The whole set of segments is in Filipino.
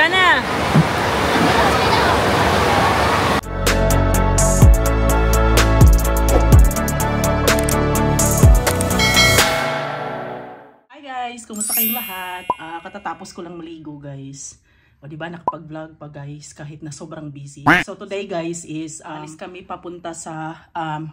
Jana! Hi guys! Kumusta kayong lahat? Katatapos ko lang maligo guys. O diba nakapag-vlog pa guys kahit na sobrang busy. So today guys is alis kami papunta sa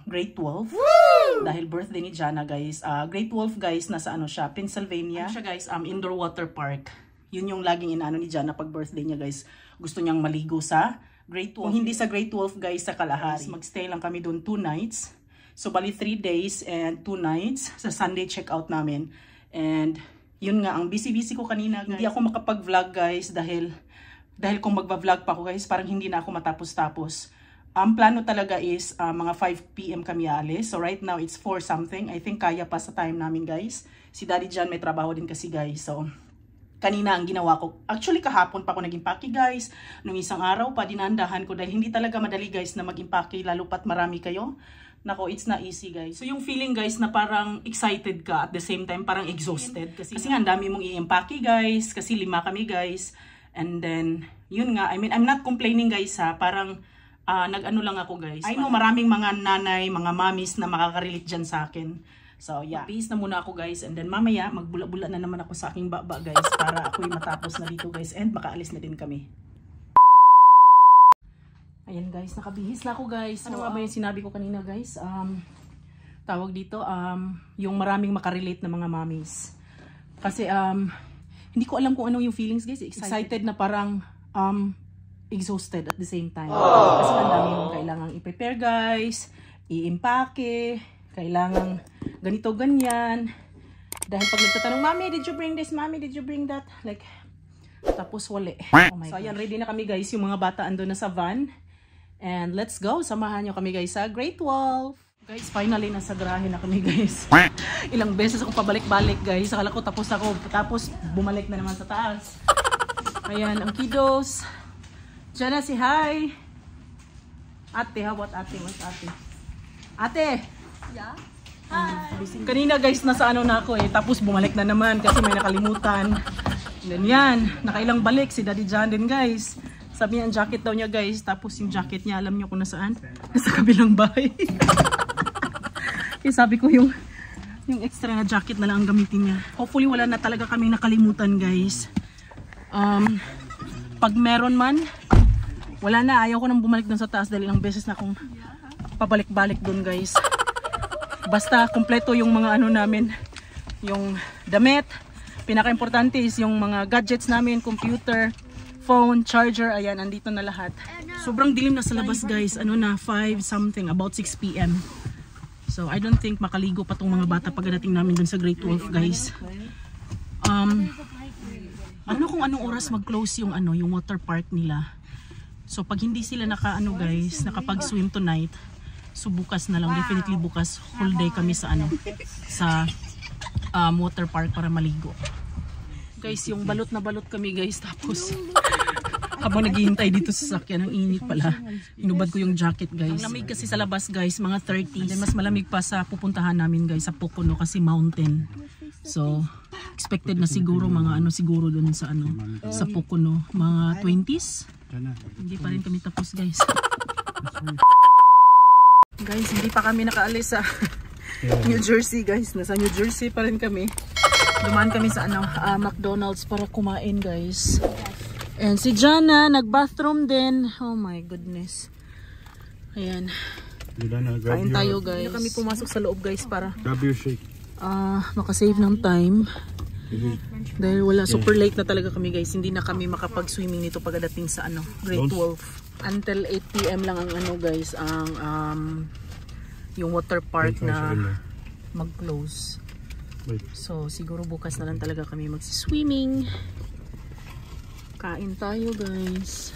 Great Wolf. Woo! Dahil birthday ni Jana guys. Great Wolf guys nasa ano siya, Pennsylvania. Ano siya guys, indoor water park. Yun yung laging inaano ni Jana pag birthday niya guys. Gusto niyang maligo sa Great Wolf. Kung hindi sa Great Wolf guys, sa Kalahari. Magstay lang kami doon 2 nights. So bali 3 days and 2 nights. Sa Sunday check out namin. And yun nga, ang busy-busy ko kanina guys. Hindi ako makapag-vlog guys dahil kung magva-vlog pa ako guys, parang hindi na ako matapos-tapos. Ang plano talaga is mga 5 PM kami alis. So right now it's 4 something. I think kaya pa sa time namin guys. Si Daddy Jan may trabaho din kasi guys. So kanina ang ginawa ko, actually kahapon pa ako nag-impake guys. Nung isang araw pa dinandahan ko dahil hindi talaga madali guys na mag-impake lalo pat marami kayo. Nako, it's not easy guys. So yung feeling guys na parang excited ka at the same time parang exhausted. Kasi nga ang dami mong i-impake guys. Kasi 5 kami guys. And then, yun nga. I mean, I'm not complaining guys ha. Parang nag-ano lang ako guys. I know maraming mga nanay, mga mommies na makaka-relate dyan sa akin. So yeah, peace na muna ako guys. And then mamaya, magbula-bula na naman ako sa aking baba guys. Para ako'y matapos na dito guys. And makaalis na din kami. Ayan guys, nakabihis na ako guys. Ano nga ba yung sinabi ko kanina guys? Tawag dito, yung maraming makarelate na mga mommies. Kasi hindi ko alam kung ano yung feelings guys. Excited na parang exhausted at the same time. Kasi ang dami yung kailangang i-prepare guys, i-impake, kailangan ganito ganyan. Dahil pag nagtatanong, Mami, did you bring this? Mami, did you bring that? Like, tapos wala. Oh my God. So ayan, ready na kami guys. Yung mga bata ando na sa van. And let's go. Samahan nyo kami guys sa Great Wolf. Guys, finally nasa garahe na kami guys. Ilang beses ako pabalik-balik guys. Akala ko tapos ako. Tapos bumalik na naman sa taas. Ayan, ang kiddos. Jana, si hi. Ate, how about ate? What's ate? Ate! Yeah? Hi! Kanina guys, nasa ano na ako eh. Tapos bumalik na naman kasi may nakalimutan. Ganyan. Nakailang balik si Daddy John din guys. Sabi niya ang jacket daw niya guys. Tapos yung jacket niya, alam niyo kung nasaan? Nasa kabilang bahay. Kaya sabi ko yung extra na jacket na lang ang gamitin niya. Hopefully wala na talaga kami nakalimutan guys. Pag meron man, wala na. Ayaw ko nang bumalik dun sa taas dahil ilang beses na akong pabalik-balik dun guys. Basta kompleto yung mga ano namin. Yung damit. Pinaka-importante is yung mga gadgets namin, computer, phone, charger, ayan, andito na lahat. Sobrang dilim na sa labas guys, ano na, 5 something, about 6 PM. So, I don't think makaligo pa tong mga bata pagdating namin dun sa Great Wolf guys. Ano kung anong oras mag-close yung ano, yung water park nila. So, pag hindi sila naka-ano guys, nakapag-swim tonight, so bukas na lang, definitely bukas, whole day kami sa ano, sa water park para maligo. Guys, yung balot na balot kami guys, tapos habang naghihintay dito sa sakyan, ang init pala. Inubad ko yung jacket guys. Ang lamig kasi sa labas guys, mga 30. And then mas malamig pa sa pupuntahan namin guys, sa Pocono kasi mountain. So, expected na siguro mga ano siguro dun sa ano, sa Pocono, mga 20s. Hindi pa rin kami tapos guys. Guys, hindi pa kami nakaalis sa New Jersey guys. Nasa New Jersey pa rin kami. Dumaan kami sa ano, McDonald's para kumain guys. And si Jana nag-bathroom din. Oh my goodness. Ayan. Kain tayo guys. Hindi kami pumasok sa loob guys para grab your shake. Makasave ng time. Dahil wala, super late na talaga kami guys. Hindi na kami makapag-swimming nito pagdating sa ano, Great Wolf. Until 8 PM lang ang ano guys, ang yung water park na mag-close. So siguro bukas na lang talaga kami mag-swimming. Kain tayo guys.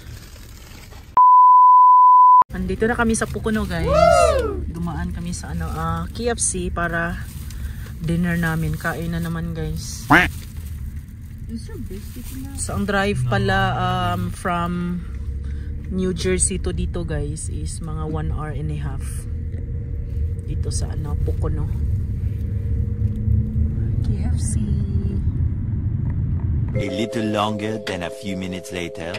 Andito na kami sa Pocono guys. Dumaan kami sa ano, KFC para dinner namin. Kain na naman guys. So ang drive pala from New Jersey to dito guys is mga 1 hour and a half. Dito sa ano, Pocono. KFC. A little longer than a few minutes later.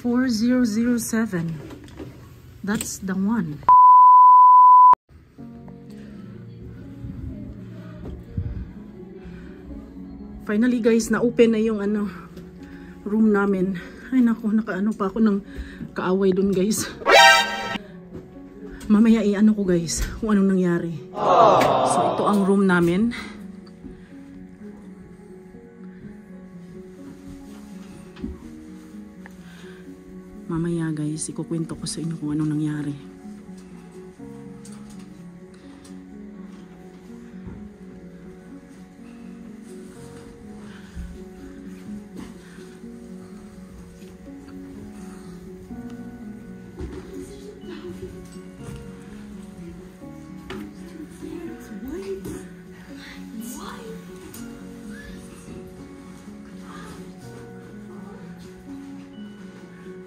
$4007. That's the one. Finally guys, na-open na yung room namin. Ay naku, nakaano pa ako ng kaaway dun guys. Mamaya ko guys kung anong nangyari. So ito ang room namin. Mamaya guys, ikukwento ko sa inyo kung anong nangyari.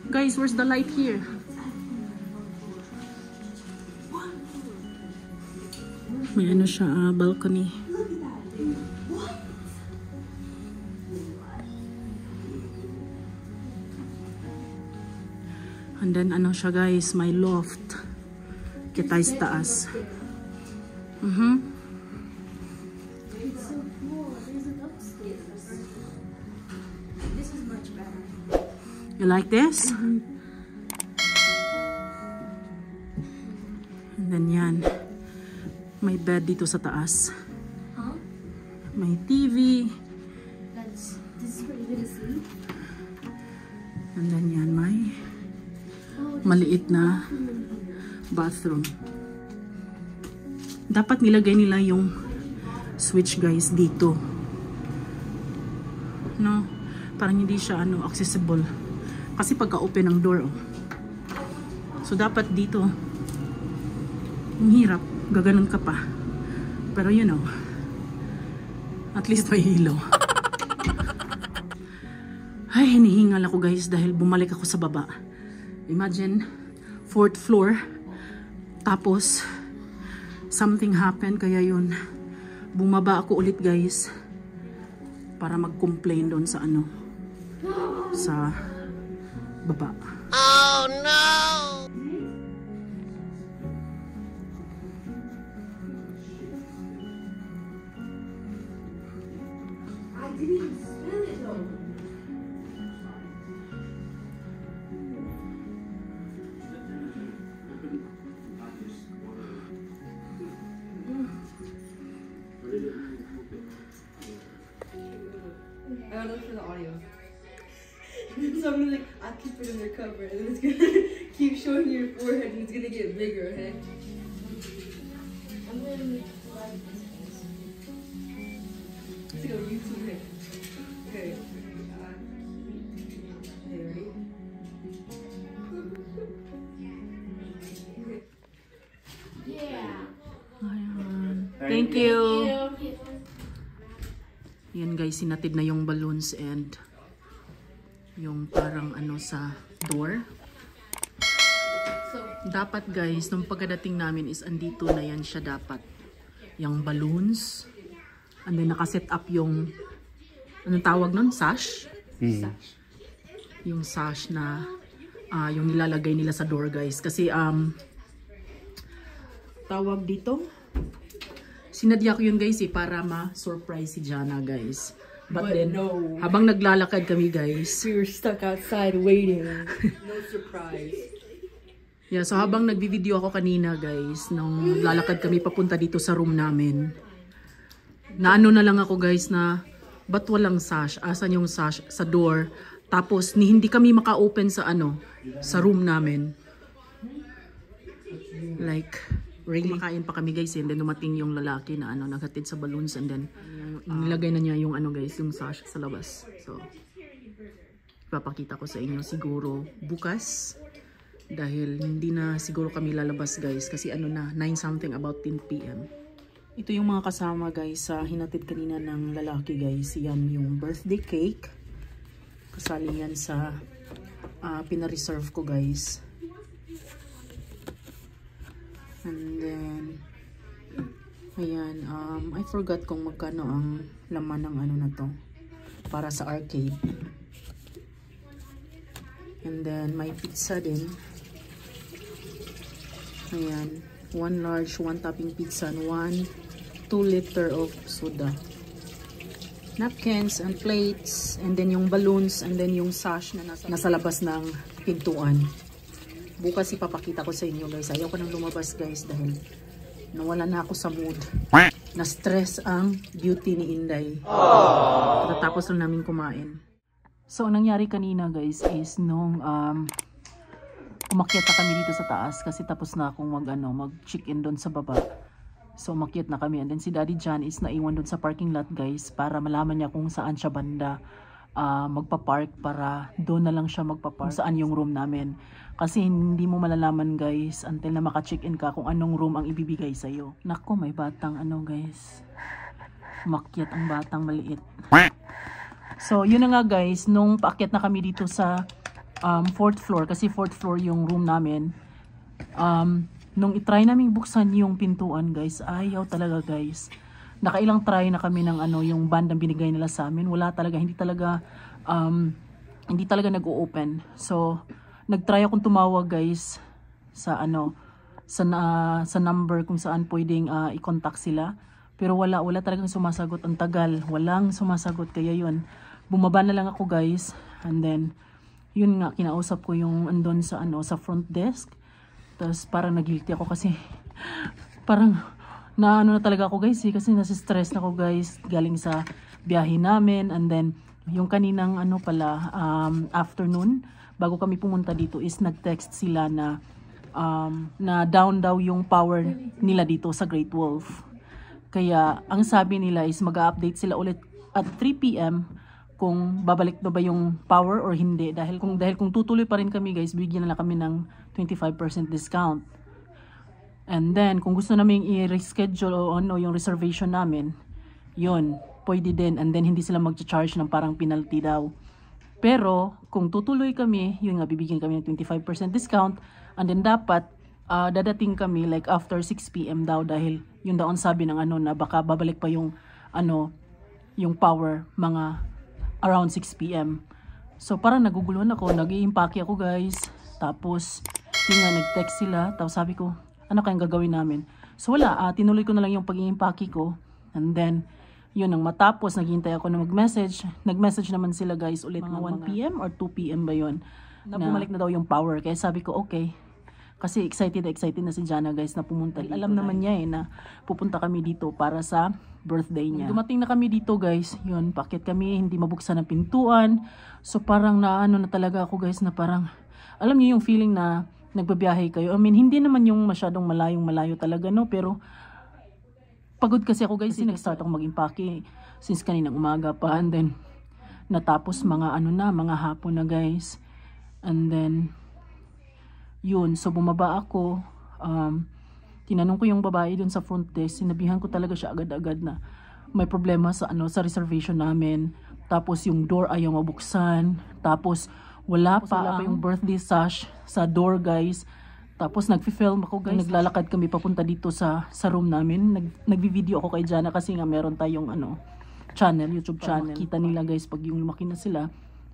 Guys, where's the light here? May siya, balcony. And then siya guys, my loft. Kita sa taas. It's so cool. There's an upstairs. This is much better. You like this? And then yan. May bed dito sa taas. Huh? May TV. This is where you're gonna sleep? And then yan, may maliit na bathroom. Dapat nilagay nila yung switch guys dito. No? Parang hindi siya accessible. Kasi pagka-open ng door, oh. So dapat dito. Ang hirap, gaganon ka pa. Pero you know, at least may ilaw. Ay, hinihingal ako guys dahil bumalik ako sa baba. Imagine, 4th floor. Tapos, something happened. Kaya yun, bumaba ako ulit guys. Para mag-complain doon sa sa baba. Oh no! I didn't even smell it though. I gotta look for the audio. So I'm gonna I'll keep it under cover and then it's gonna keep showing your forehead and it's gonna get bigger, okay? I'm gonna make like this face. Let's go YouTube it. Okay. Okay, ready? Yeah. Ayan. Thank you. Yan guys, sinatid na yung balloons and yung parang sa door. So Dapat guys, nung pagkadating namin is andito na yan siya dapat. Yung balloons. And then nakaset up yung, anong tawag nun? Sash? Sash. Yung sash na, yung nilalagay nila sa door guys. Kasi, tawag dito. Sinadya ko yun guys para ma-surprise si Jana guys. But then, no. Habang naglalakad kami guys. We were stuck outside waiting. No surprise. Yeah, so habang nagbi-video ako kanina guys, nung lalakad kami papunta dito sa room namin, naano na lang ako guys na, ba't walang sash? Asan yung sash sa door? Tapos, hindi kami maka-open sa sa room namin. Like, really? Makain pa kami guys, and then dumating yung lalaki na naghatid sa balloons, and then nilagay na niya yung guys, yung sash sa labas. So, ipapakita ko sa inyo siguro bukas. Dahil hindi na siguro kami lalabas guys, kasi na, 9 something about 10 PM. Ito yung mga kasama guys sa hinatid kanina ng lalaki guys. Yan yung birthday cake. Kasali yan sa pina-reserve ko guys. And then, ayan, I forgot kung magkano ang laman ng na to para sa arcade. And then, may pizza din. Ayan, 1 large, 1 topping pizza, and 2 liter of soda. Napkins and plates, and then yung balloons, and then yung sash na nasa labas ng pintuan. Bukas ipapakita ko sa inyo guys. Ayaw ko nang lumabas guys dahil nawala na ako sa mood. Na-stress ang beauty ni Inday. Tapos lang namin kumain. So, ang nangyari kanina guys is nung umakyat na kami dito sa taas kasi tapos na akong mag-check-in doon sa baba. So, umakyat na kami. And then si Daddy John is naiwan doon sa parking lot guys para malaman niya kung saan siya banda magpa-park para doon na lang siya magpa-park. Kung saan yung room namin. Kasi hindi mo malalaman guys until na maka-check-in ka kung anong room ang ibibigay sa'yo. Nako, may batang guys. Umakyat ang batang maliit. So, yun na nga guys, nung paakyat na kami dito sa 4th floor, kasi 4th floor yung room namin, nung itry namin buksan yung pintuan guys, ayaw talaga guys. Nakailang try na kami ng yung bandang binigay nila sa amin, wala talaga, hindi talaga nag-o-open. So, nagtry akong tumawag guys sa sa number kung saan pwedeng i-contact sila. Pero wala talagang sumasagot. Ang tagal, walang sumasagot. Kaya yun, bumaba na lang ako guys. And then, yun nga, kinausap ko yung andon sa sa front desk. Tapos parang nag-guilty ako kasi parang na talaga ako guys kasi nasa-stress na ako guys galing sa biyahe namin. And then, yung kaninang afternoon, bago kami pumunta dito is nag-text sila na down daw yung power nila dito sa Great Wolf. Kaya, ang sabi nila is mag-update sila ulit at 3 PM kung babalik na ba yung power or hindi. Dahil kung tutuloy pa rin kami guys, bigyan na lang kami ng 25% discount. And then, kung gusto namin i-reschedule o yung reservation namin, yun, pwede din. And then, hindi sila mag-charge ng parang penalty daw. Pero, kung tutuloy kami, yun nga, bibigyan kami ng 25% discount. And then, dapat, dadating kami like after 6 PM daw dahil yun daw ang sabi ng na baka babalik pa yung yung power mga around 6 PM. So parang naguguluhan ako, nag-i-impake ako guys. Tapos yun nga, nag-text sila. Tapos sabi ko, ano kayang gagawin namin? So wala, tinuloy ko na lang yung pag-i-impake ko. And then yun, nang matapos, naghihintay ako na mag-message. Nag-message naman sila guys ulit mga 1 PM or 2 PM ba yun? Na bumalik na daw yung power. Kaya sabi ko, okay. Kasi excited na si Jana guys na pumunta dito. Alam naman niya na pupunta kami dito para sa birthday niya. Dumating na kami dito guys, yun, pakit kami, hindi mabuksan ang pintuan. So parang na talaga ako guys na parang, alam niyo yung feeling na nagbabiyahe kayo. I mean, hindi naman yung masyadong malayo talaga pero pagod kasi ako guys, nag-start ako mag-impake since kaninang umaga pa. And then, natapos mga mga hapon na guys. And then, yun, so bumaba ako, tinanong ko yung babae dun sa front desk, sinabihan ko talaga siya agad-agad na may problema sa sa reservation namin. Tapos yung door ayaw mabuksan, tapos wala pa yung birthday sash sa door guys. Tapos nagfi-film ako guys. Naglalakad kami papunta dito sa room namin. Nagvi-video ako kay Jana kasi nga meron tayong channel, YouTube channel. Kita nila guys pag yung lumaki na sila.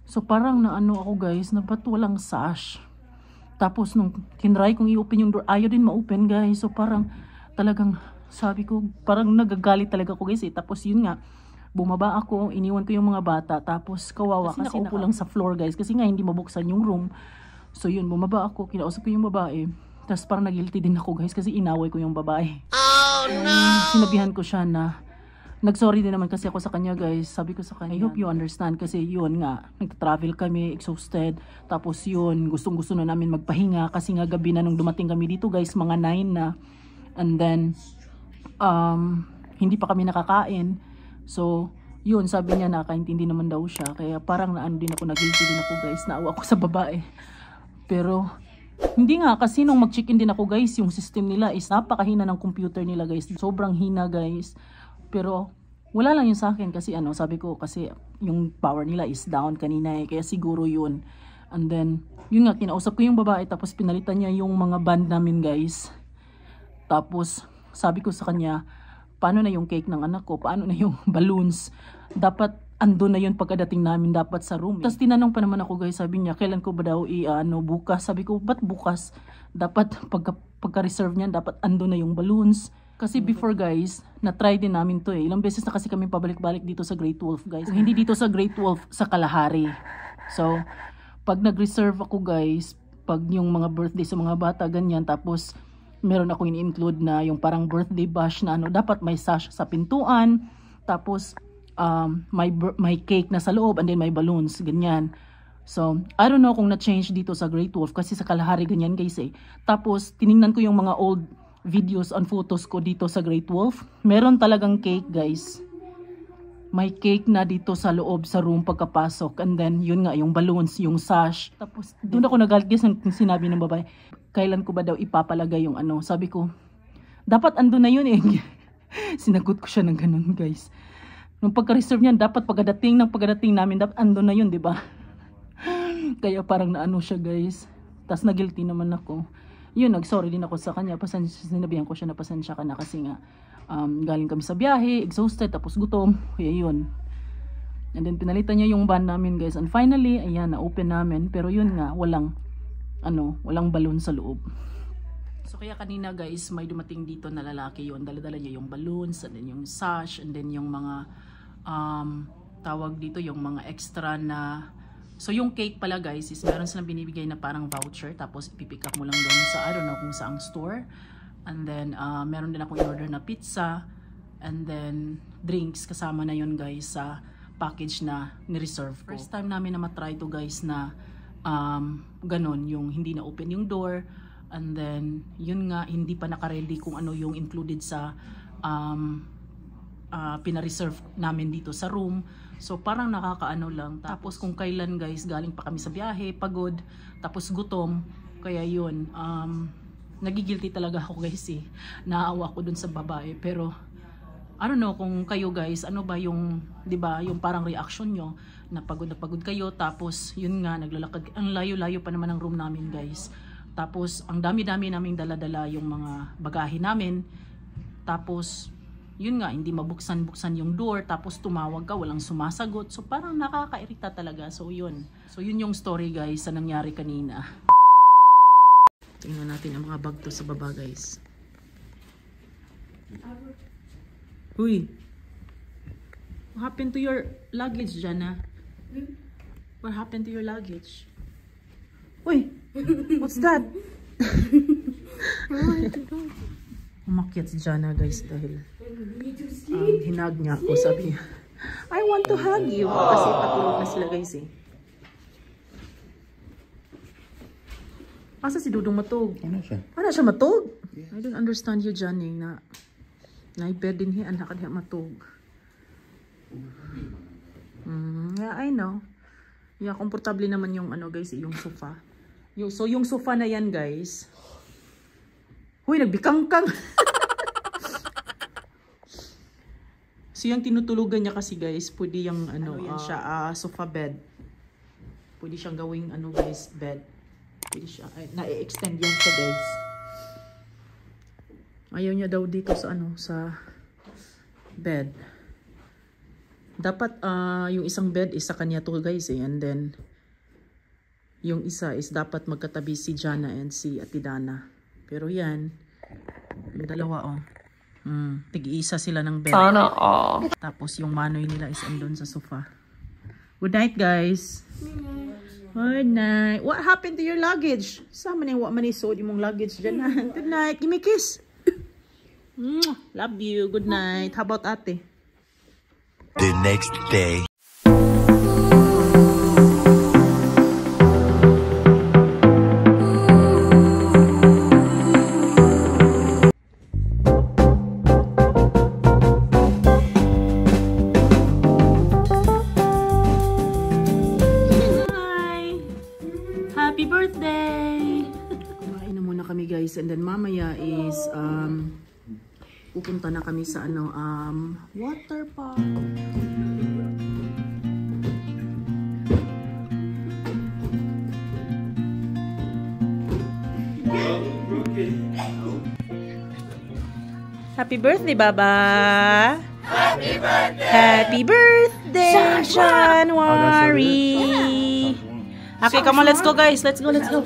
So parang ako guys, na ba't walang sash? Tapos nung tinry kong i-open yung door, ayaw din ma-open guys. So parang talagang sabi ko, parang nagagalit talaga ako guys eh. Tapos yun nga, bumaba ako, iniwan ko yung mga bata. Tapos kawawa kasi nakaupo lang sa floor guys. Kasi nga hindi mabuksan yung room. So yun, bumaba ako, kinausap ko yung babae. Tapos parang nag-guilty din ako guys kasi inaway ko yung babae. Oh no! Sinabihan ko siya na, nag-sorry din naman kasi ako sa kanya guys. Sabi ko sa kanya, I hope you understand kasi yun nga, nag-travel kami, exhausted. Tapos yun, gustong-gusto na namin magpahinga kasi nga gabi na nung dumating kami dito guys, mga 9 na. And then, hindi pa kami nakakain. So, yun, sabi niya nakaintindi naman daw siya. Kaya parang din ako, nag-guilty din ako guys, naawa ako sa babae. Pero, hindi nga, kasi nung mag-check-in din ako guys, yung system nila is napakahina ng computer nila guys. Sobrang hina guys. Pero, wala lang yun sa akin kasi sabi ko, kasi yung power nila is down kanina eh. Kaya siguro yun. And then, yun nga, kinausap ko yung babae, tapos pinalitan niya yung mga band namin guys. Tapos, sabi ko sa kanya, paano na yung cake ng anak ko? Paano na yung balloons? Dapat andun na yun pagkadating namin dapat sa room. Tapos tinanong pa naman ako guys, sabi niya, kailan ko ba daw bukas? Sabi ko, ba't bukas? Dapat pagka-reserve niyan, dapat andun na yung balloons. Kasi before guys, na-try din namin to eh. Ilang beses na kasi kami pabalik-balik dito sa Great Wolf guys. Hindi dito sa Great Wolf, sa Kalahari. So, pag nag-reserve ako guys, pag yung mga birthday sa mga bata, ganyan, tapos meron ako in-include na yung parang birthday bash na dapat may sash sa pintuan, tapos may cake na sa loob, and then may balloons, ganyan. So, I don't know kung na-change dito sa Great Wolf, kasi sa Kalahari ganyan guys eh. Tapos, tiningnan ko yung mga old videos and photos ko dito sa Great Wolf. Meron talagang cake guys. May cake na dito sa loob sa room pagkapasok, and then yun nga, yung balloons, yung sash. Tapos, doon ako nagalit guys nung sinabi ng babae, kailan ko ba daw ipapalagay yung sabi ko, dapat ando na yun eh. Sinagot ko siya ng ganun guys. Nung pagka-reserve niyan, dapat pagdating namin, dapat ando na yun, di ba? Kaya parang siya guys. Tapos na-guilty naman ako. Yun, nag-sorry din ako sa kanya. Sinabihan ko siya na pasensya ka na kasi nga galing kami sa biyahe, exhausted, tapos gutom. Kaya yun. And then pinalitan niya yung van namin guys. And finally, ayan, na-open namin. Pero yun nga, walang balloon sa loob. So kaya kanina guys, may dumating dito na lalaki yun. Dala-dala niya yung balloons, and then yung sash, and then yung mga tawag dito, yung mga extra na. So yung cake pala guys is meron silang binibigay na parang voucher, tapos ipipick up mo lang doon sa I don't know kung saang store. And then meron din akong in-order na pizza, and then drinks kasama na yun guys sa package na ni-reserve ko. First time namin na matry to guys na ganon, yung hindi na open yung door, and then yun nga, hindi pa naka-ready kung ano yung included sa pina-reserve namin dito sa room. So parang nakakaano lang. Tapos kung kailan guys, galing pa kami sa biyahe, pagod, tapos gutom. Kaya yun, nagigilty talaga ako guys eh. Naawa ko dun sa babae. Pero I don't know kung kayo guys, ano ba yung, di ba, yung parang reaction nyo, na pagod kayo, tapos yun nga, naglalakad, ang layo-layo pa naman ang room namin guys. Tapos ang dami-dami naming dala-dala yung mga bagahe namin. Tapos yun nga, hindi mabuksan-buksan yung door, tapos tumawag ka, walang sumasagot. So parang nakakairita talaga. So yun yung story guys sa nangyari kanina. Tingnan natin ang mga bag to sa baba guys. Uy, what happened to your luggage, Jana? What happened to your luggage? Uy, what's that? Umakyat si Jana guys dahil hinag niya ako. Sabi niya, I want to hug you. Kasi patulog na sila guys eh. Asa si Dudong matog? Ano siya? Ano siya matog? Yes. I don't understand you, Johnny, na naibed din hiya, anak diha matog. Yeah, I know. Yeah, komportable naman yung guys, yung sofa. So yung sofa na yan guys. Huy, nagbikangkang. So yung tinutulugan niya kasi guys, pwede yung yan siya, sofa bed. Pwede siyang gawing guys, bed. Pwede siya. Ay, na-extend yan siya, guys. Ayaw niya daw dito sa ano, sa bed. Dapat yung isang bed is sa kanya to, guys, eh. And then yung isa is dapat magkatabi si Jana and si Ate Dana. Pero yan, yung dalawa, oh. Tig-isa sila ng bed. Sana all. Tapos yung manoy nila is andun sa sofa. Good night, guys. Good night. What happened to your luggage? Sama na yung manisod yung mong luggage dyan. Good night. Give me a kiss. Love you. Good night. How about ate? The next day. Hi! Happy birthday! Kumain na muna kami, guys, and then mamaya is pupunta na kami sa ano water park. Happy birthday, Baba! Happy birthday! Happy birthday, January! Okay, come on, let's go, guys. Let's go, let's go.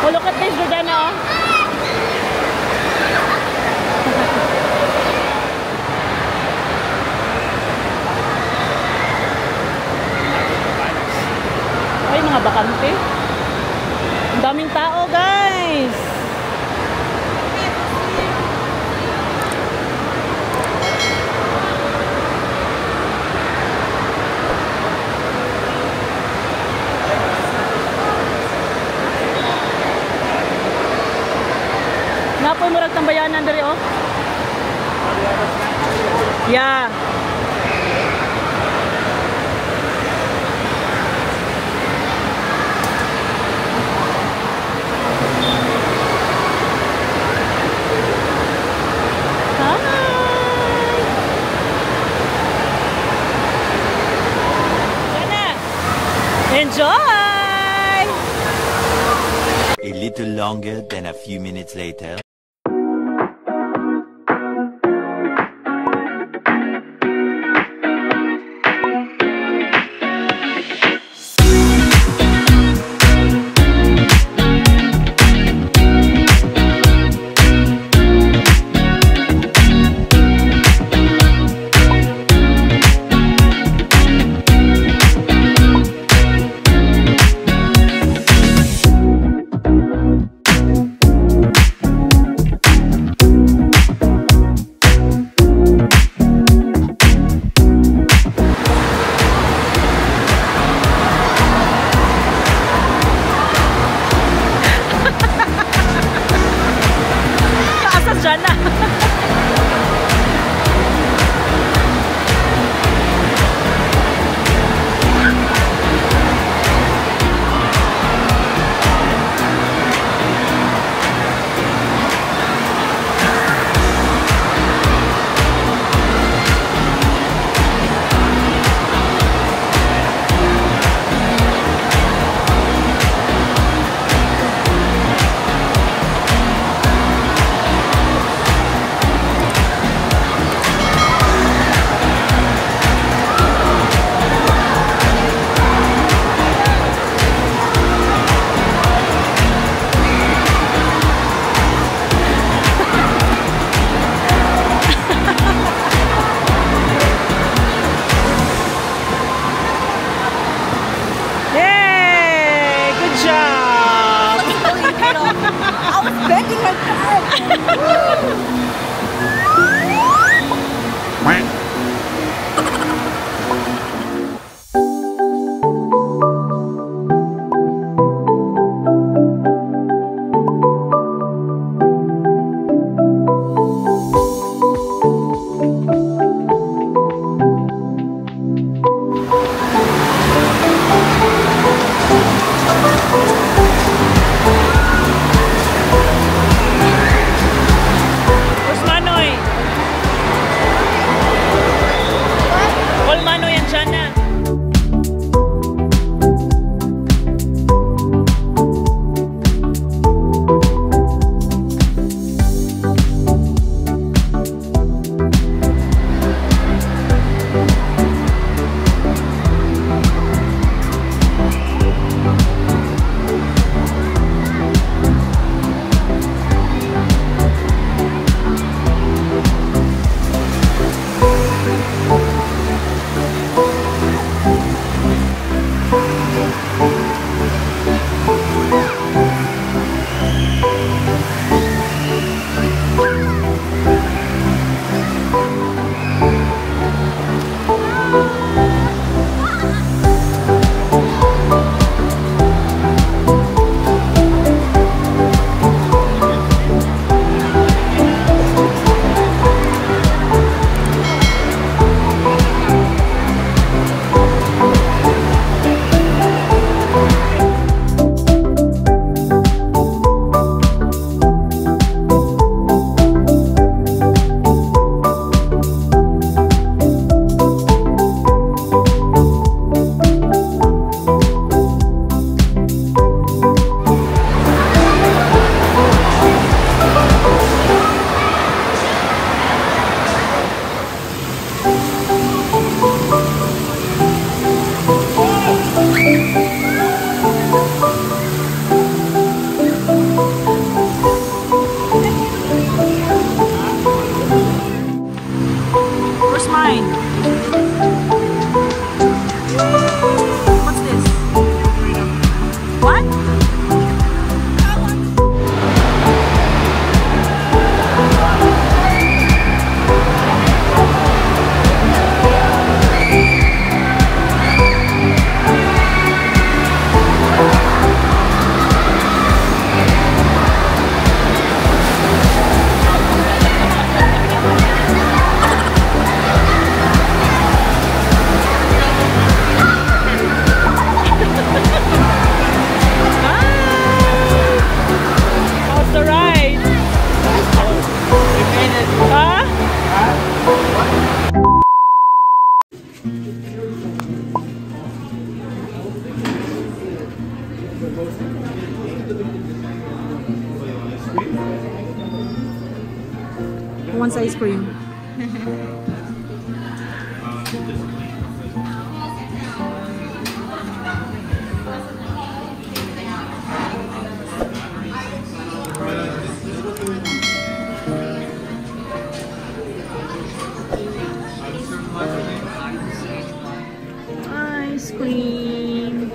Oh, look at this, Jordana. Ay, mga bakante. Ang daming tao, guys. Napoy murag tambayanan diri, oh. Yeah. Enjoy! A little longer than a few minutes later. Jana. Who wants ice cream? Ice cream.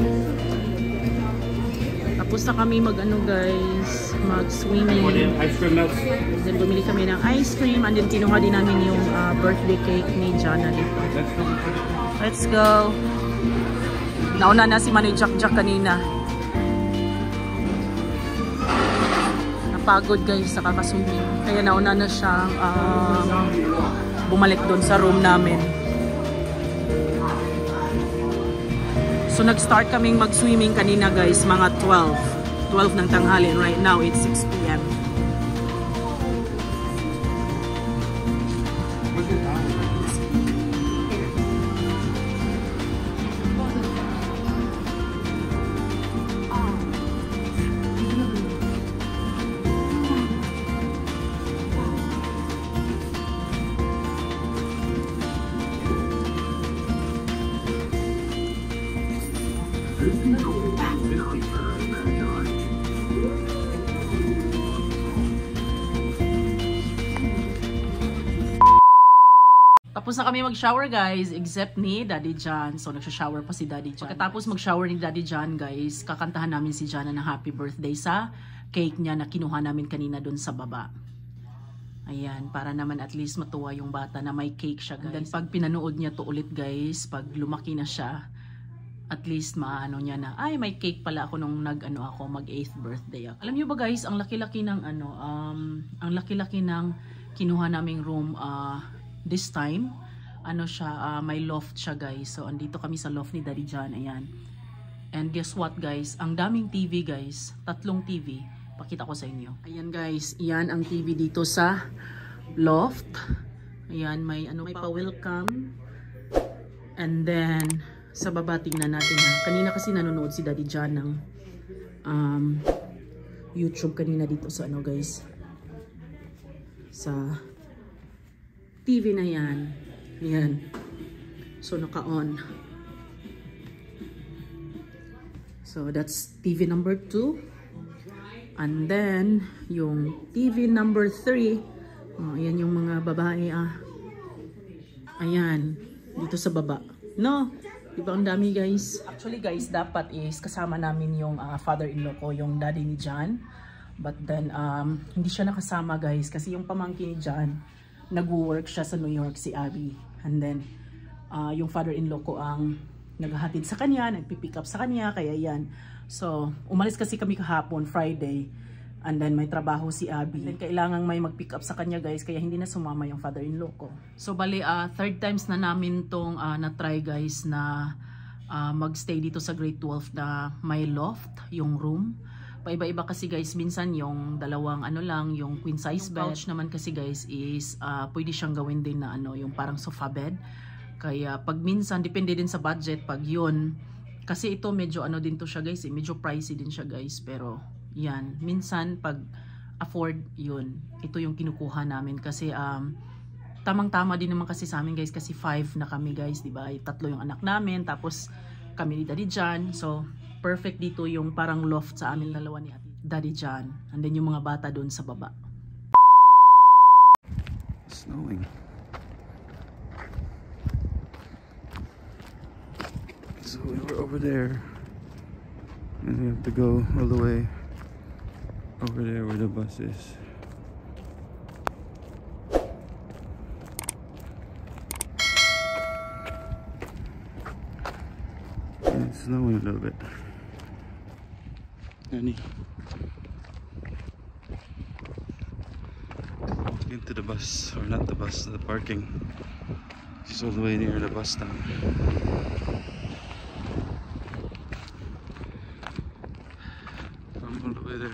Tapos na kami mag-ano guys, mag-swimming. Ice cream nuts. Then bumili kami ng ice cream and then kinuha din namin yung birthday cake ni Jana dito. Let's go. Nauna na si Manay Jack kanina. napagod guys sa kakaswimming. Kaya nauna na siyang bumalik doon sa room namin. So nag-start kaming mag-swimming kanina guys, mga 12 ng tanghali. Right now it's 6 p.m. Tapos na kami mag-shower guys, except ni Daddy John. So nagsha-shower pa si Daddy John. Pagkatapos mag-shower ni Daddy John guys, kakantahan namin si Jana ng happy birthday sa cake niya na kinuha namin kanina dun sa baba. Ayan, para naman at least matuwa yung bata na may cake siya guys. And then pag pinanood niya to ulit guys, pag lumaki na siya, at least maano niya na, ay may cake pala ako nung ako mag 8th birthday ako. Alam niyo ba guys, ang laki-laki ng kinuha naming room this time, may loft siya guys. So andito kami sa loft ni Daddy John, ayan. And guess what guys, ang daming TV guys, 3 TV. Pakita ko sa inyo. Ayan guys, iyan ang TV dito sa loft. Ayan, may pa-welcome. And then sa baba tingnan natin ha. Kanina kasi nanonood si Daddy John ng YouTube kanina dito sa guys. Sa TV na yan. Ayan. So naka-on. So that's TV number 2. And then yung TV number 3. Ayan yung mga babae Ayan. Dito sa baba. No? Diba ang dami guys? Actually guys, dapat is kasama namin yung father-in-law ko, yung daddy ni John. But then, hindi siya nakasama guys. Kasi yung pamangkin ni John, nag-work siya sa New York, si Abby. And then, yung father-in-law ko ang naghahatid sa kanya, nagpipick up sa kanya, kaya yan. So, umalis kasi kami kahapon, Friday. And then, may trabaho si Abby. And then, kailangang may mag-pick up sa kanya guys, kaya hindi na sumama yung father-in-law ko. So, bali, 3rd times na namin tong na-try guys na magstay dito sa grade 12 na may loft, yung room. Paiba-iba kasi guys, minsan yung dalawang yung queen size bed. Couch naman kasi guys is pwede siyang gawin din na yung parang sofa bed. Kaya pag minsan, depende din sa budget pag yun. Kasi ito medyo din to siya guys, medyo pricey din siya guys. Pero yan, minsan pag afford yun, ito yung kinukuha namin. Kasi tamang-tama din naman kasi sa amin guys, kasi 5 na kami guys, diba? 3 yung anak namin, tapos kami ni Daddy John. So perfect dito yung parang loft sa amin dalawa ni Daddy John. And then yung mga bata doon sa baba. Snowing. So we were over there. And we have to go all the way over there where the bus is. And it's snowing a little bit. Annie. Walk into the bus, or not the bus, the parking. She's all the way near the bus stop. I'm all the way there.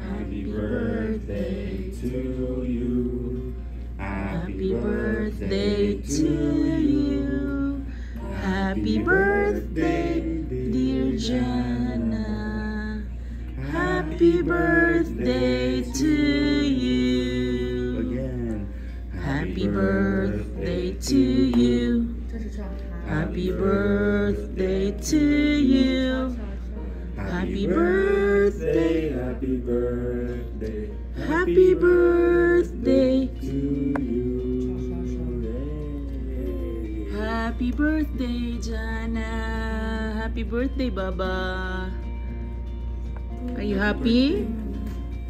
Happy birthday to you. Happy birthday to you. Happy birthday, dear Jana. Happy birthday to you. Again. Happy birthday to you. Happy birthday to you. Happy birthday. Happy birthday. Happy birthday to you. Happy birthday, Jana. Happy birthday, Baba. Are you happy?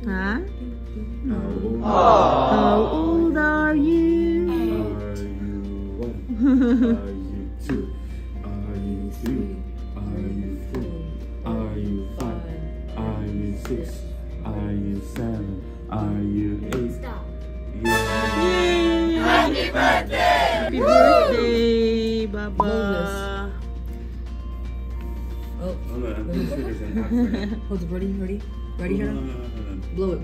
Huh? How old are you? Are you 1? Are you 2? Are you 3? Hold it, ready? Ready, Hannah? Blow it.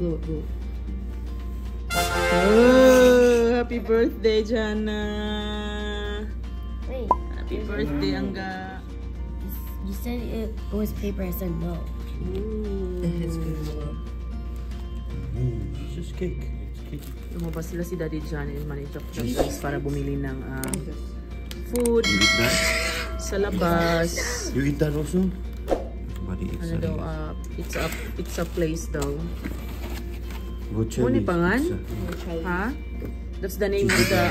Oh, happy birthday, Jana. Wait, Happy birthday, Angga. you said it was paper. I said no. It's good. It's just cake. It's cake. Lumabas sila si Daddy John and Manny Chok Chok guys para bumili ng food You eat that? sa labas. You eat that also? Somebody eats Ano daw, it's a place daw. Muni pangan? Ha? That's the name of the...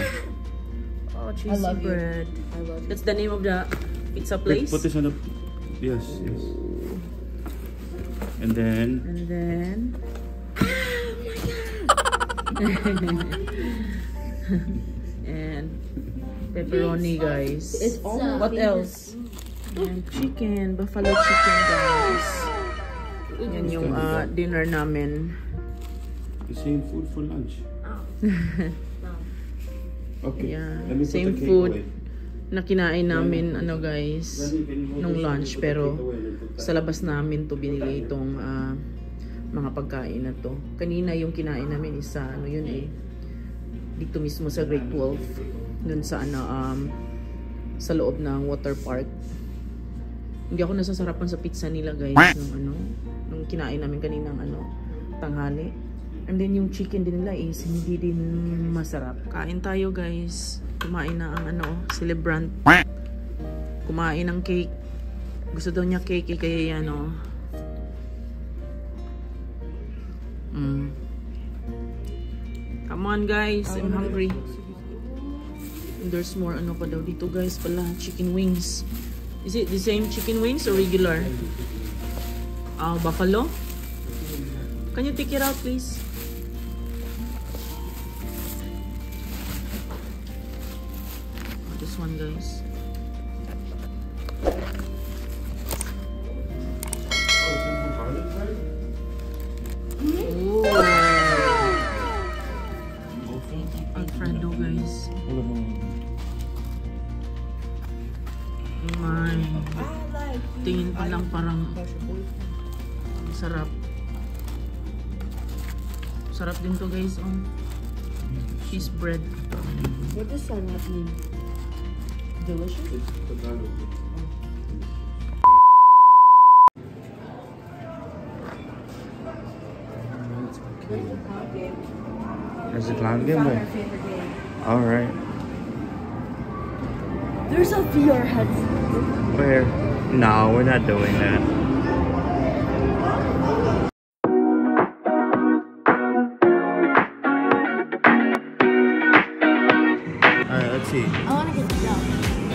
Oh, cheesy bread. I love it. That's the name of the pizza place? Put this on the... Yes. And then... And pepperoni, guys. It's all my What else? And chicken, buffalo chicken, guys. Yan yung dinner namin. The same food for lunch. Okay. Yeah, Let me put same the cake food away. na kinain namin, ano guys, nung lunch. Pero sa labas namin to binili itong mga pagkain na to. Kanina yung kinain namin isa, ano yun eh, dito mismo sa grade 12. Dun sa sa loob ng water park. Hindi ako nasasarapan sa pizza nila guys nung kinain namin kaninang tanghali. And then yung chicken din nila is hindi din masarap. Kain tayo guys. Kumain na ang celebrant. Kumain ng cake. Gusto daw niya cake kaya yan Come on guys, I'm hungry. And there's more pa daw dito guys pala, chicken wings. Is it the same chicken wings or regular? Buffalo? Can you take it out please? This one guys. Oh. Alfredo guys. My. Tingin pa lang parang sarap. Sarap din to guys. Cheese bread. What does salad mean? Delicious? There's a clown game, boy. Alright. There's a VR headset. Where? No, we're not doing that. Alright, let's see. I want to get the jump.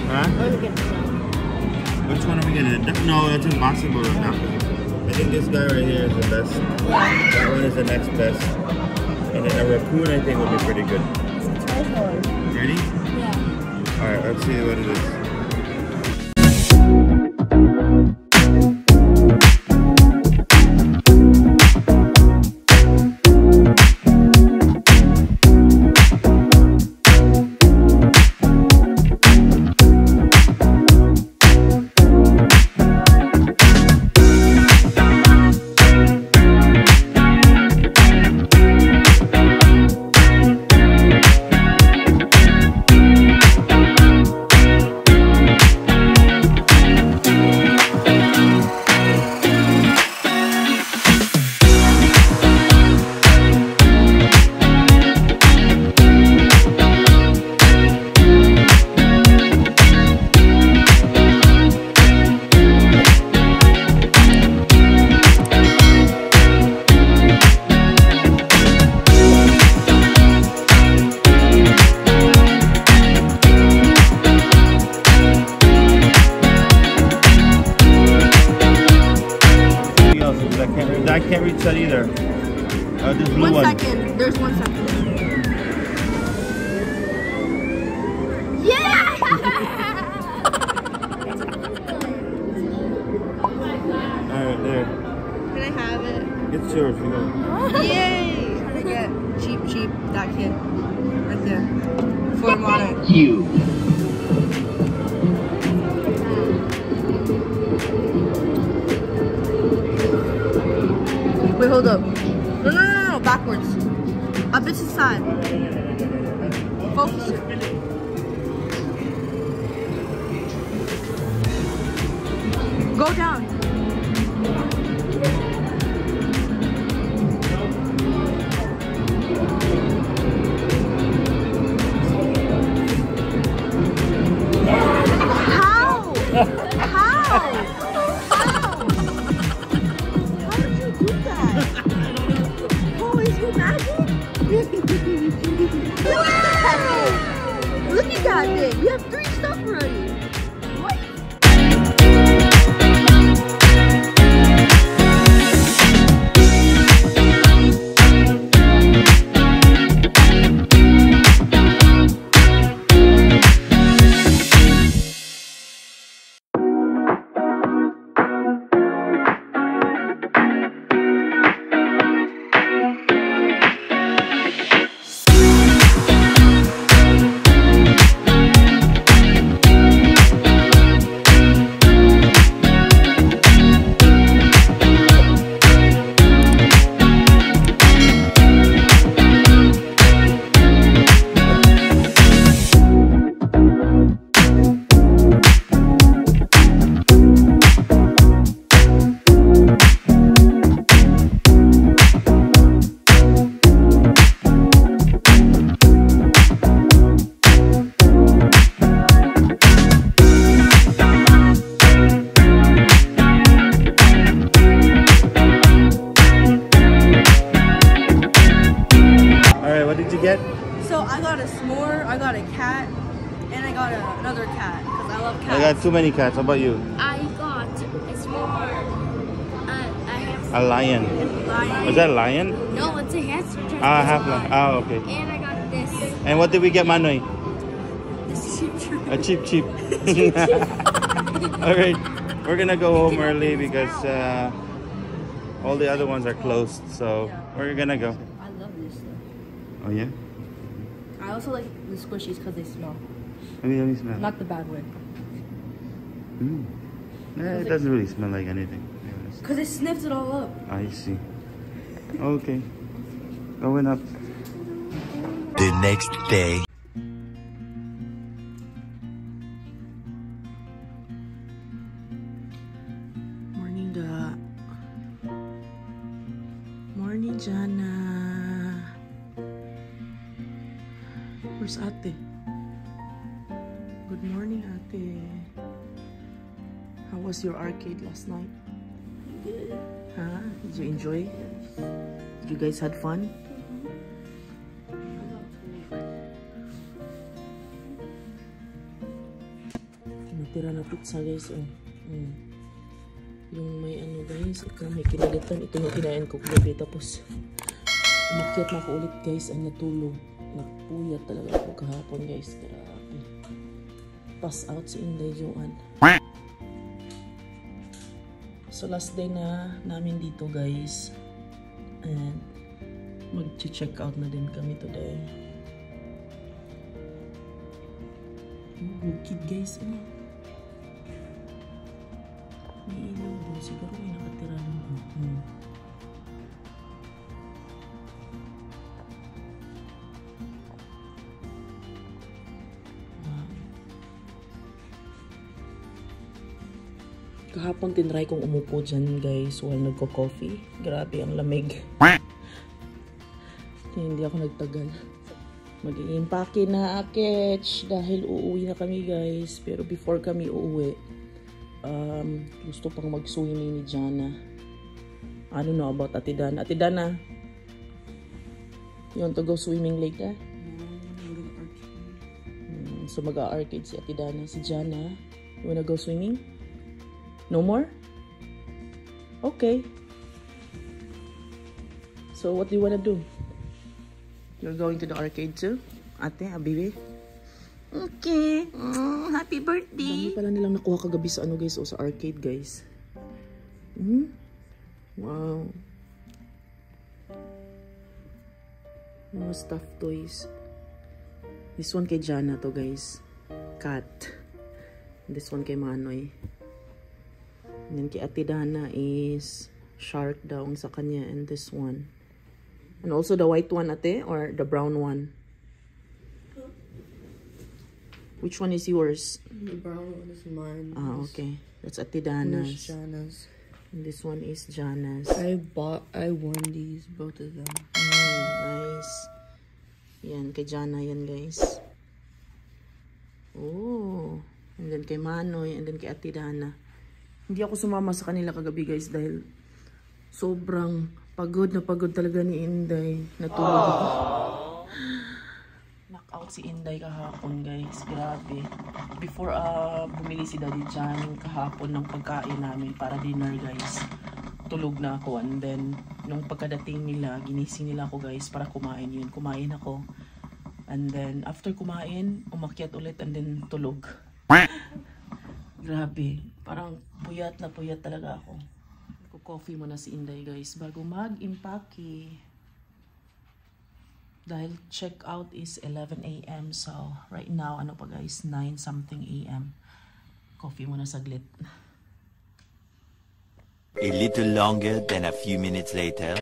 Huh? I want to get the jump. Which one are we gonna do? No, that's impossible right now. I think this guy right here is the best. That one is the next best. And then a raccoon I think would be pretty good. Try for it. Ready? Yeah. Alright, let's see what it is. I can't reach that either. This blue one. 1 second. There's 1 second. Yeah! Alright, there. Can I have it? It's yours, you go. Yay! Trying to get cheap that kid. Right there. For modern. Hold up. No, backwards. Up to the side. Focus it. Go down. How? How? How did you do that? Oh, is it magic? Look at that thing. We have 3 stuff already. What? So I got a s'more, I got a cat, and I got another cat because I love cats. I got too many cats. How about you? I got a s'more. I have A lion. lion. Was that a lion? No, it's a hamster. Ah, half lion. Oh, okay. And I got this. And what did we get, Manoy? This cheap. A cheap. All right, we're gonna go home early because all the other ones are closed. So we're gonna go. I love this stuff. Oh yeah. I also like the squishies because they smell. Let me smell. Not the bad way. Nah, it doesn't really smell like anything. Because it sniffs it all up. I see. Okay. Going up. The next day. Morning, ga. Morning, Jana. Where's Ate? Good morning, Ate. How was your arcade last night? Good. Huh? Did you enjoy? Did you guys had fun? Natira na pizza, guys. Oh. Yung may ano, guys. Ito may kinagatan. Ito yung kinain ko kagabi. Tapos umakyat na ako ulit, guys. Ay natulog. Napuyat talaga ako kahapon, guys. Grabe. Pass out si Inday Joanne. So last day na namin dito, guys. And mag-check out na din kami today. Bukid, guys. Ano? May ilaw doon. Siguro may nakatira doon. Kahapon tinry kong umupo dyan, guys, while nagko-coffee. Grabe ang lamig. Hindi ako nagtagal. Mag-i-impake na aketch dahil uuwi na kami, guys. Pero before kami uuwi, gusto pang mag-swimming ni Jana. I don't know about Ate Dana. Ate Dana, you want to go swimming later? So mag-a-arcade si Ate Dana. Si Jana, you wanna go swimming? No more? Okay. So what do you wanna do? You're going to the arcade too? Ate, Abibi? Okay. Happy birthday. Dami pala nilang nakuha kagabi sa ano, guys, o sa arcade, guys. Wow. Mga stuffed toys. This one kay Jana to, guys. Cat. This one kay Manoy. And then kay Ate Dana is Shark daw ang sa kanya, and this one. And also the white one, ate, or the brown one? Which one is yours? The brown one is mine. Ah, okay. That's Ate And Dana's. Jana's. And this one is Jana's. I won these, both of them. Nice. Yan, kay Jana yan, guys. Oh. And then kay Manoy, and then kay Ate Dana. Hindi ako sumama sa kanila kagabi, guys, dahil sobrang pagod na pagod talaga ni Inday. Natulog ako. Knockout si Inday kahapon, guys. Grabe. Before bumili si Daddy Jan kahapon ng pagkain namin para dinner, guys, tulog na ako. And then, nung pagkadating nila, ginising nila ako, guys, para kumain yun. Kumain ako. And then, after kumain, umakyat ulit and then tulog. Grabe. Parang puyat na puyat talaga ako. Coffee muna si Inday, guys, bago mag-impake. Dahil check out is 11 AM. So, right now, ano pa, guys, 9 something AM. Coffee muna saglit. A little longer than a few minutes later.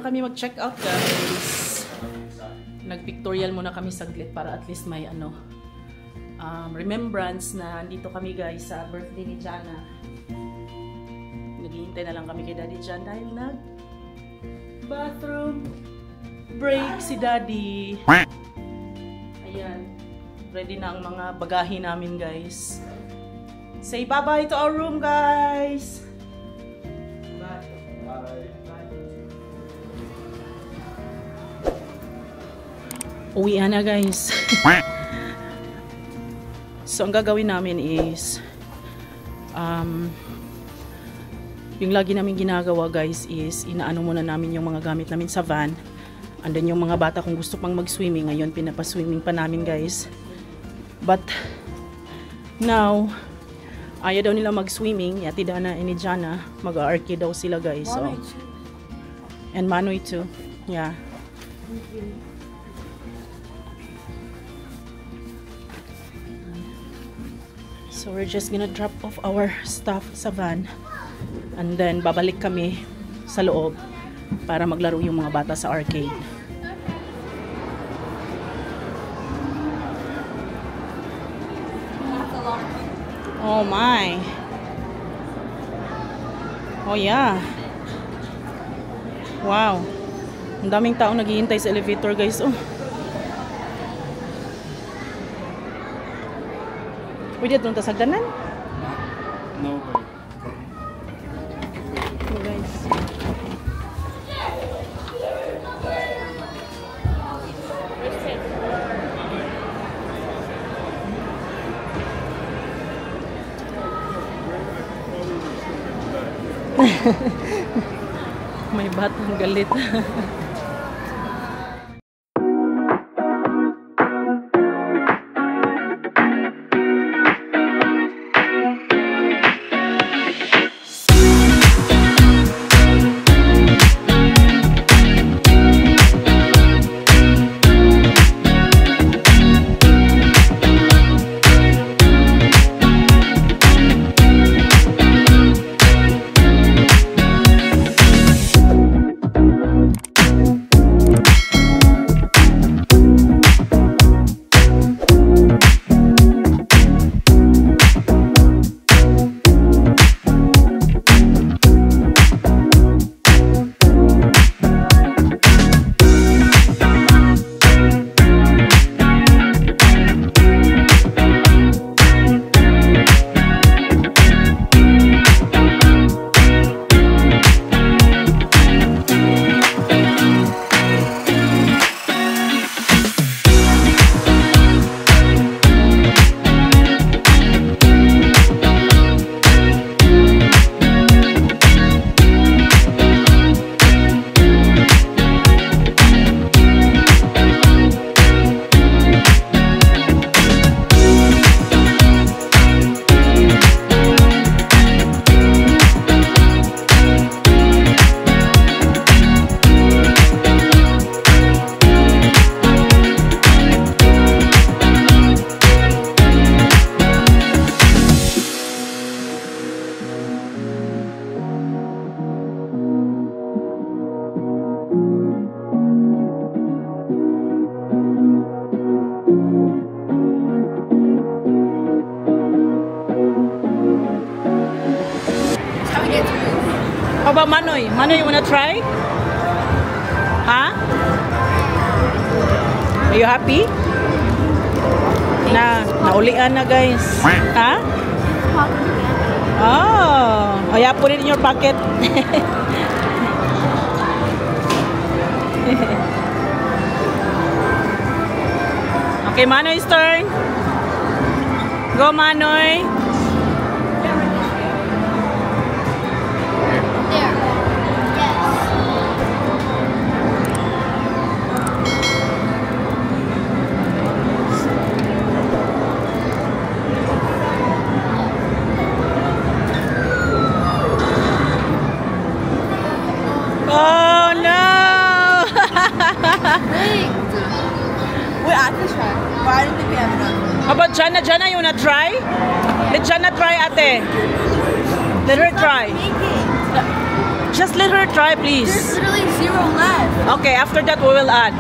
Kami mag-check out, guys. Nag-pictorial muna kami saglit para at least may remembrance na andito kami, guys, sa birthday ni Jana. Naghihintay na lang kami kay Daddy Jan dahil bathroom break si Daddy. Ayan, ready na ang mga bagahe namin, guys. Say bye-bye to our room, guys. Uwian na, guys. So, ang gagawin namin is yung lagi namin ginagawa, guys, is inaano muna namin yung mga gamit namin sa van. And then yung mga bata kung gusto pang mag-swimming, ngayon pinapa-swimming pa namin, guys. But now, ayaw daw nila mag-swimming. Ate Dana and ni Jana, mag-arcade daw sila, guys. So, and Manoy too. Yeah. So we're just gonna drop off our stuff sa van and then babalik kami sa loob para maglaro yung mga bata sa arcade. Oh my. Oh yeah. Wow. Ang daming tao naghihintay sa elevator, guys. Oh. Pwede itong tasagdanan? No way. Okay, guys. May batang galit. How about Manoy? Manoy, you wanna try? Huh? Are you happy? Naulian na guys. Ha? Oh, yeah, put it in your pocket. Okay, Manoy's turn. Go, Manoy. Oh no! Wait, I can try. But I don't think we have enough. How about Jana? Jana, you wanna try? Let Jana try, ate. Let her try. Just let her try, please. There's literally 0 left. Okay, after that we will add.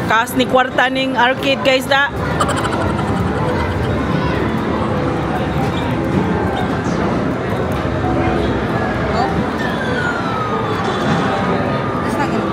Kas ni kwarta ning arcade guys da. It's not gonna be.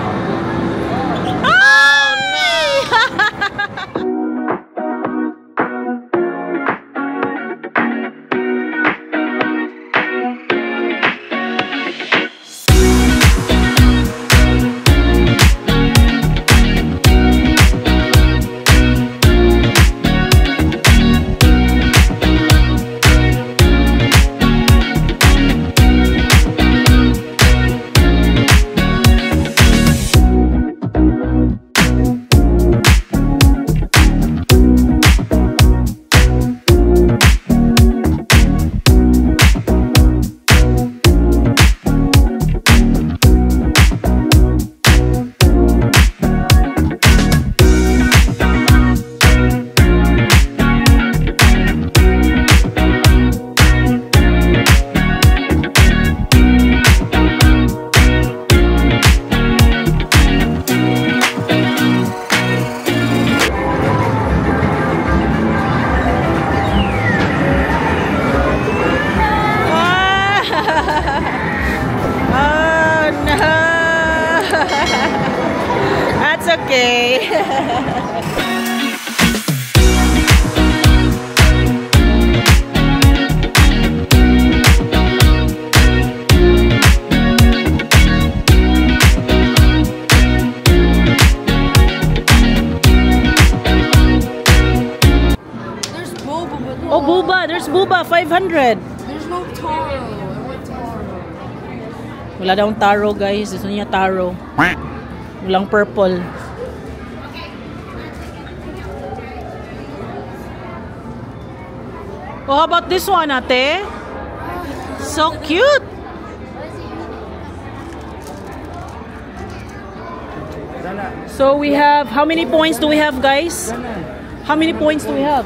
Oh no! That's okay. There's boba, but Oh, Booba! There's Booba! 500! there's no taro. I want taro. Wala daw taro guys. Gusto niya taro. Walang purple. Oh, how about this one, ate? So cute! So we have, how many points do we have, guys? How many points do we have?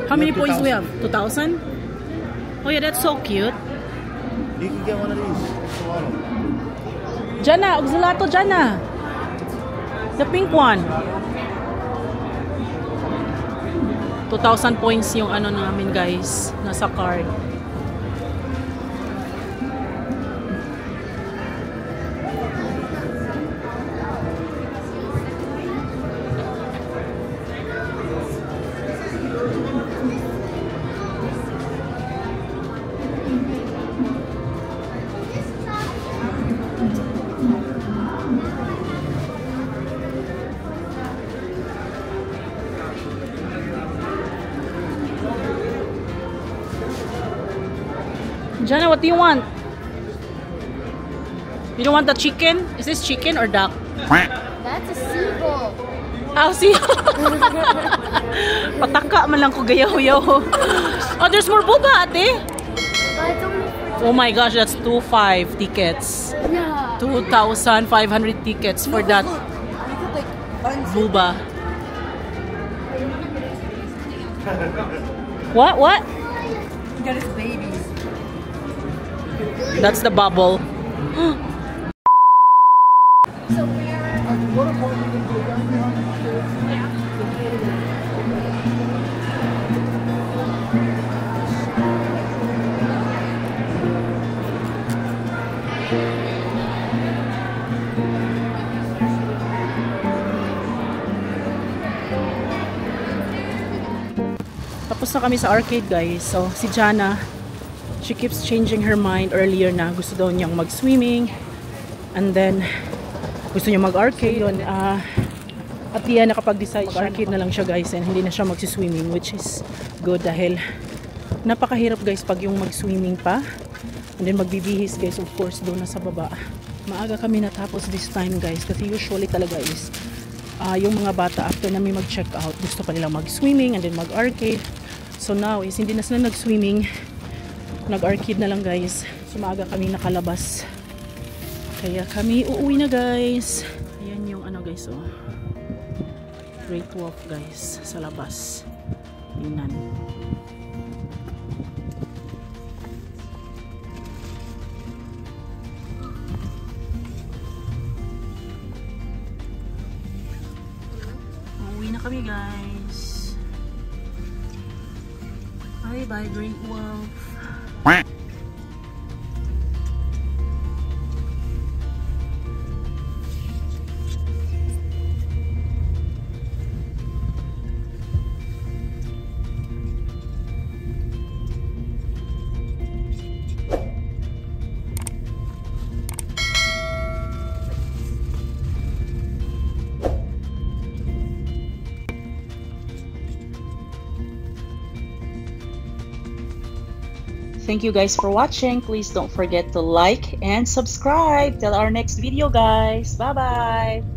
How many points do we have? 2,000? Oh yeah, that's so cute. You can get one of these. Jana, Oxalato, Jana. The pink one. 2,000 points yung ano namin guys. Nasa card. Jana, what do you want? You don't want the chicken? Is this chicken or duck? That's a seagull. Oh, see? Pataka man lang ko gayaw-yaw. Oh, there's more boba, ate. But it's only for Oh my gosh, that's 2,500 tickets. yeah. 2,500 tickets for that I could like find boba. What? What? He got his babies. That's the bubble. So we're Tapos na kami sa arcade guys. So si Jana, she keeps changing her mind earlier na gusto daw niyang mag-swimming. And then gusto niya mag-arcade. Yun, at the end nakapag-decide siya. Arcade na lang siya guys and hindi na siya mag-swimming, which is good dahil napakahirap guys pag yung mag-swimming pa. And then magbibihis guys, of course, doon na sa baba. Maaga kami natapos this time guys kasi usually talaga is yung mga bata after namin mag-check out gusto pa nilang mag-swimming and then mag-arcade. So now is hindi na sila nag-swimming, nag-arcade na lang guys. So maaga kami nakalabas kaya kami uuwi na guys. Ayan yung ano guys, oh, Great Walk guys sa labas. Tingnan. Kami guys. Bye bye Great Wolf. Thank you guys for watching. Please don't forget to like and subscribe. Till our next video guys. Bye bye.